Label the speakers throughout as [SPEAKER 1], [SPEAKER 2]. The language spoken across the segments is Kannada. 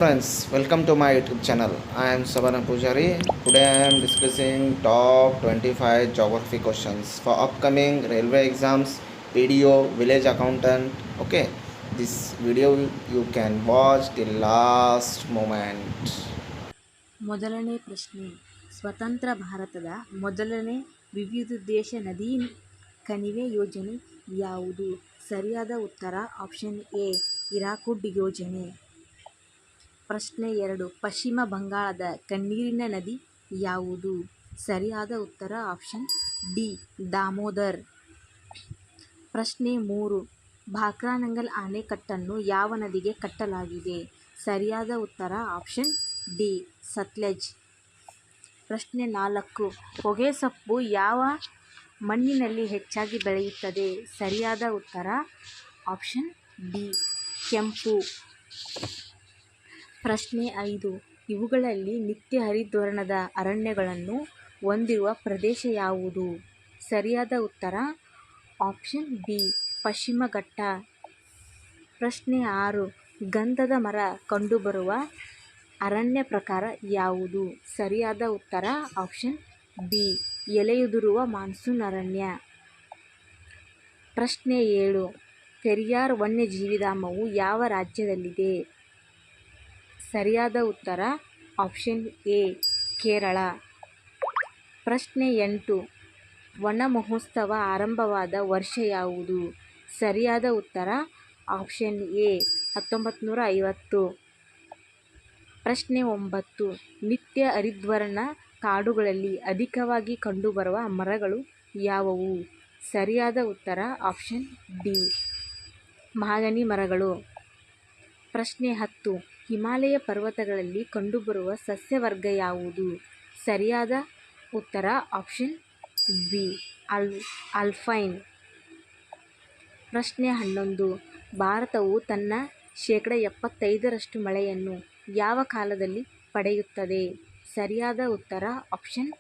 [SPEAKER 1] Friends, welcome to my YouTube channel. I am Savana Pujari. Today I am discussing top 25 geography questions for upcoming railway exams, PDO, village accountant. Okay, this video you can watch till last moment.
[SPEAKER 2] ಮೊದಲನೇ ಪ್ರಶ್ನೆ, ಸ್ವತಂತ್ರ ಭಾರತದ ಮೊದಲನೇ ವಿವಿಧೋದ್ದೇಶ ನದಿ ಕಣಿವೆ ಯೋಜನೆ ಯಾವುದು? ಸರಿಯಾದ ಉತ್ತರ ಆಪ್ಷನ್ ಎ ಹಿರಾಕುಡ್ ಯೋಜನೆ. ಪ್ರಶ್ನೆ 2, ಪಶ್ಚಿಮ ಬಂಗಾಳದ ಕಣ್ಣೀರಿನ ನದಿ ಯಾವುದು? ಸರಿಯಾದ ಉತ್ತರ ಆಪ್ಷನ್ ಡಿ ದಾಮೋದರ್. ಪ್ರಶ್ನೆ 3, ಭಾಕ್ರಾನಂಗಲ್ ಅಣೆಕಟ್ಟನ್ನು ಯಾವ ನದಿಗೆ ಕಟ್ಟಲಾಗಿದೆ? ಸರಿಯಾದ ಉತ್ತರ ಆಪ್ಷನ್ ಡಿ ಸತ್ಲೆಜ್. ಪ್ರಶ್ನೆ 4, ಹೊಗೆಸೊಪ್ಪು ಯಾವ ಮಣ್ಣಿನಲ್ಲಿ ಹೆಚ್ಚಾಗಿ ಬೆಳೆಯುತ್ತದೆ? ಸರಿಯಾದ ಉತ್ತರ ಆಪ್ಷನ್ ಡಿ ಕೆಂಪು. ಪ್ರಶ್ನೆ 5, ಇವುಗಳಲ್ಲಿ ನಿತ್ಯ ಹರಿದ್ವರ್ಣದ ಅರಣ್ಯಗಳನ್ನು ಹೊಂದಿರುವ ಪ್ರದೇಶ ಯಾವುದು? ಸರಿಯಾದ ಉತ್ತರ ಆಪ್ಷನ್ ಬಿ ಪಶ್ಚಿಮ ಘಟ್ಟ. ಪ್ರಶ್ನೆ 6, ಗಂಧದ ಮರ ಕಂಡುಬರುವ ಅರಣ್ಯ ಪ್ರಕಾರ ಯಾವುದು? ಸರಿಯಾದ ಉತ್ತರ ಆಪ್ಷನ್ ಬಿ ಎಲೆಯುದುರುವ ಮಾನ್ಸೂನ್ ಅರಣ್ಯ. ಪ್ರಶ್ನೆ 7, ಪೆರಿಯಾರ್ ವನ್ಯಜೀವಿಧಾಮವು ಯಾವ ರಾಜ್ಯದಲ್ಲಿದೆ? ಸರಿಯಾದ ಉತ್ತರ ಆಪ್ಷನ್ ಎ ಕೇರಳ. ಪ್ರಶ್ನೆ 8, ವನ ಮಹೋತ್ಸವ ಆರಂಭವಾದ ವರ್ಷ ಯಾವುದು? ಸರಿಯಾದ ಉತ್ತರ ಆಪ್ಷನ್ ಎ 1950. ಪ್ರಶ್ನೆ 9, ನಿತ್ಯ ಹರಿದ್ವರ್ಣ ಕಾಡುಗಳಲ್ಲಿ ಅಧಿಕವಾಗಿ ಕಂಡುಬರುವ ಮರಗಳು ಯಾವುವು? ಸರಿಯಾದ ಉತ್ತರ ಆಪ್ಷನ್ ಡಿ ಮಹಾಗನಿ ಮರಗಳು. ಪ್ರಶ್ನೆ 10, ಹಿಮಾಲಯ ಪರ್ವತಗಳಲ್ಲಿ ಕಂಡುಬರುವ ಸಸ್ಯವರ್ಗ ಯಾವುದು? ಸರಿಯಾದ ಉತ್ತರ ಆಪ್ಷನ್ ಬಿ ಆಲ್ಪೈನ್. ಪ್ರಶ್ನೆ 11, ಭಾರತವು ತನ್ನ 75% ಮಳೆಯನ್ನು ಯಾವ ಕಾಲದಲ್ಲಿ ಪಡೆಯುತ್ತದೆ? ಸರಿಯಾದ ಉತ್ತರ ಆಪ್ಷನ್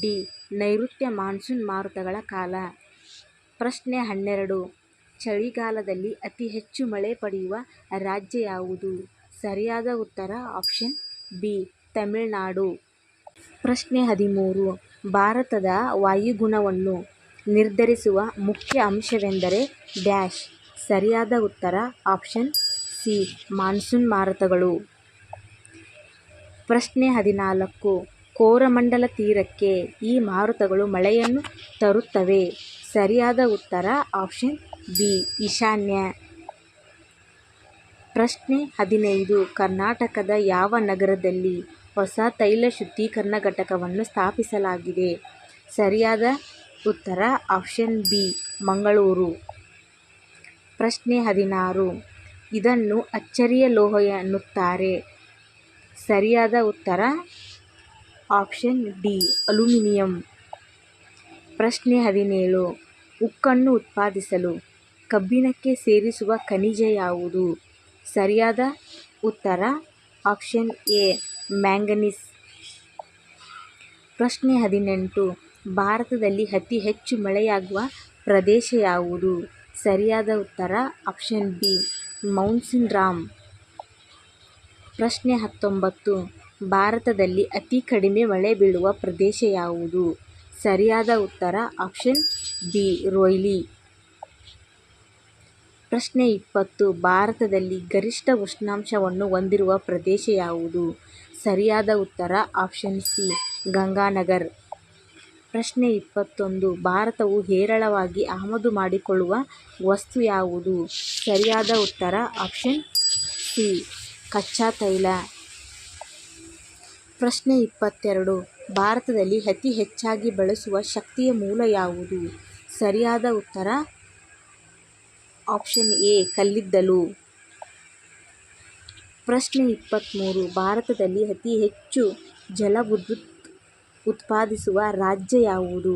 [SPEAKER 2] ಡಿ ನೈಋತ್ಯ ಮಾನ್ಸೂನ್ ಮಾರುತಗಳ ಕಾಲ. ಪ್ರಶ್ನೆ 12, ಚಳಿಗಾಲದಲ್ಲಿ ಅತಿ ಹೆಚ್ಚು ಮಳೆ ಪಡೆಯುವ ರಾಜ್ಯ ಯಾವುದು? ಸರಿಯಾದ ಉತ್ತರ ಆಪ್ಷನ್ ಬಿ ತಮಿಳುನಾಡು. ಪ್ರಶ್ನೆ 13, ಭಾರತದ ವಾಯುಗುಣವನ್ನು ನಿರ್ಧರಿಸುವ ಮುಖ್ಯ ಅಂಶವೆಂದರೆ ಡ್ಯಾಶ್. ಸರಿಯಾದ ಉತ್ತರ ಆಪ್ಷನ್ ಸಿ ಮಾನ್ಸೂನ್ ಮಾರುತಗಳು. ಪ್ರಶ್ನೆ 14, ಕೋರಮಂಡಲ ತೀರಕ್ಕೆ ಈ ಮಾರುತಗಳು ಮಳೆಯನ್ನು ತರುತ್ತವೆ. ಸರಿಯಾದ ಉತ್ತರ ಆಪ್ಷನ್ ಬಿ ಈಶಾನ್ಯ. ಪ್ರಶ್ನೆ 15, ಕರ್ನಾಟಕದ ಯಾವ ನಗರದಲ್ಲಿ ಹೊಸ ತೈಲ ಶುದ್ಧೀಕರಣ ಘಟಕವನ್ನು ಸ್ಥಾಪಿಸಲಾಗಿದೆ? ಸರಿಯಾದ ಉತ್ತರ ಆಪ್ಷನ್ ಬಿ ಮಂಗಳೂರು. ಪ್ರಶ್ನೆ 16, ಇದನ್ನು ಅಚ್ಚರಿಯ ಲೋಹ ಎನ್ನುತ್ತಾರೆ. ಸರಿಯಾದ ಉತ್ತರ ಆಪ್ಷನ್ ಡಿ ಅಲ್ಯೂಮಿನಿಯಂ. ಪ್ರಶ್ನೆ 17, ಉಕ್ಕನ್ನು ಉತ್ಪಾದಿಸಲು ಕಬ್ಬಿಣಕ್ಕೆ ಸೇರಿಸುವ ಖನಿಜ ಯಾವುದು? ಸರಿಯಾದ ಉತ್ತರ ಆಪ್ಷನ್ ಎ ಮ್ಯಾಂಗನೀಸ್. ಪ್ರಶ್ನೆ 18, ಭಾರತದಲ್ಲಿ ಅತಿ ಹೆಚ್ಚು ಮಳೆಯಾಗುವ ಪ್ರದೇಶ ಯಾವುದು? ಸರಿಯಾದ ಉತ್ತರ ಆಪ್ಷನ್ ಬಿ ಮೌನ್ಸೂನ್ ರಾಮ್. ಪ್ರಶ್ನೆ 19, ಭಾರತದಲ್ಲಿ ಅತಿ ಕಡಿಮೆ ಮಳೆ ಬೀಳುವ ಪ್ರದೇಶ ಯಾವುದು? ಸರಿಯಾದ ಉತ್ತರ ಆಪ್ಷನ್ ಬಿ ರೋಯ್ಲಿ. ಪ್ರಶ್ನೆ 20, ಭಾರತದಲ್ಲಿ ಗರಿಷ್ಠ ಉಷ್ಣಾಂಶವನ್ನು ಹೊಂದಿರುವ ಪ್ರದೇಶ ಯಾವುದು? ಸರಿಯಾದ ಉತ್ತರ ಆಪ್ಷನ್ ಸಿ ಗಂಗಾನಗರ್. ಪ್ರಶ್ನೆ 21, ಭಾರತವು ಹೇರಳವಾಗಿ ಆಮದು ಮಾಡಿಕೊಳ್ಳುವ ವಸ್ತು ಯಾವುದು? ಸರಿಯಾದ ಉತ್ತರ ಆಪ್ಷನ್ ಸಿ ಕಚ್ಚಾ ತೈಲ. ಪ್ರಶ್ನೆ 22, ಭಾರತದಲ್ಲಿ ಅತಿ ಹೆಚ್ಚಾಗಿ ಬಳಸುವ ಶಕ್ತಿಯ ಮೂಲ ಯಾವುದು? ಸರಿಯಾದ ಉತ್ತರ ಆಪ್ಷನ್ ಎ ಕಲ್ಲಿದ್ದಲು. ಪ್ರಶ್ನೆ 23, ಭಾರತದಲ್ಲಿ ಅತಿ ಹೆಚ್ಚು ಜಲವಿದ್ಯುತ್ ಉತ್ಪಾದಿಸುವ ರಾಜ್ಯ ಯಾವುದು?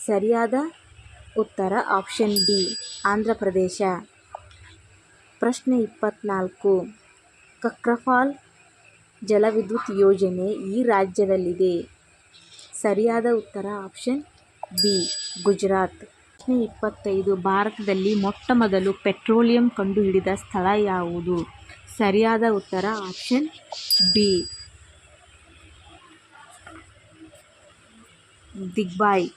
[SPEAKER 2] ಸರಿಯಾದ ಉತ್ತರ ಆಪ್ಷನ್ ಡಿ ಆಂಧ್ರಪ್ರದೇಶ. ಪ್ರಶ್ನೆ 24, ಕಕ್ರಪಾಲ್ ಜಲವಿದ್ಯುತ್ ಯೋಜನೆ ಈ ರಾಜ್ಯದಲ್ಲಿದೆ. ಸರಿಯಾದ ಉತ್ತರ ಆಪ್ಷನ್ ಬಿ ಗುಜರಾತ್. ಪ್ರಶ್ನೆ 25, ಭಾರತದಲ್ಲಿ ಮೊಟ್ಟಮೊದಲು ಪೆಟ್ರೋಲಿಯಂ ಕಂಡುಹಿಡಿದ ಸ್ಥಳ ಯಾವುದು? ಸರಿಯಾದ ಉತ್ತರ ಆಪ್ಷನ್ ಬಿ ದಿಗ್ಬಾಯ್.